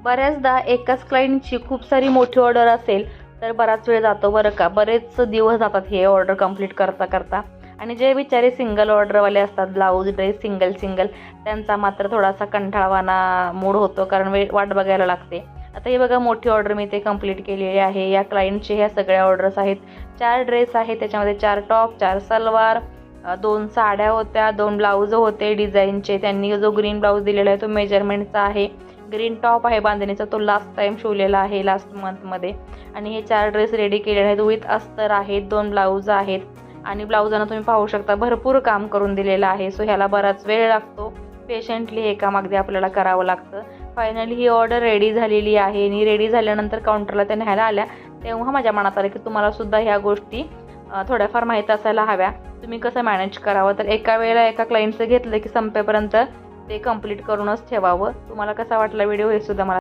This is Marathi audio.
बऱ्याचदा एकाच क्लायंटची खूप सारी मोठी ऑर्डर असेल तर बराच वेळ जातो बरं का. बरेच दिवस जातात हे ऑर्डर कंप्लीट करता करता. आणि जे बिचारे सिंगल ऑर्डरवाले असतात, ब्लाऊज ड्रेस सिंगल सिंगल, त्यांचा मात्र थोडासा कंटाळवाणा मूड होतो, कारण वाट बघायला लागते. आता हे बघा, मोठी ऑर्डर मी ते कंप्लीट केलेली आहे. या क्लायंटचे ह्या सगळ्या ऑर्डर्स आहेत. 4 ड्रेस आहेत, त्याच्यामध्ये 4 टॉप, 4 सलवार, 2 साड्या होत्या, 2 ब्लाऊज होते डिझाईनचे. त्यांनी जो ग्रीन ब्लाऊज दिलेला आहे तो मेजरमेंटचा आहे. ग्रीन टॉप आहे बांधणीचा, तो लास्ट टाईम शिवलेला आहे लास्ट मंथमध्ये. आणि हे 4 ड्रेस रेडी केलेले आहेत, विथ अस्तर आहेत, 2 ब्लाऊज आहेत. आणि ब्लाऊजांना तुम्ही पाहू शकता भरपूर काम करून दिलेलं आहे. सो ह्याला बराच वेळ लागतो. पेशंटली हे काम अगदी आपल्याला करावं लागतं. फायनली ही ऑर्डर रेडी झालेली आहे. आणि रेडी झाल्यानंतर काउंटरला त्या न्यायला आल्या, तेव्हा माझ्या मनात आलं की तुम्हाला सुद्धा ह्या गोष्टी थोड्याफार माहीत असायला हव्या. तुम्ही कसं मॅनेज करावं. तर एका वेळेला एका क्लायंटचं घेतलं की संपेपर्यंत ते कंप्लीट करूनच ठेवावं. तुम्हाला कसा वाटला व्हिडिओ हे सुद्धा मला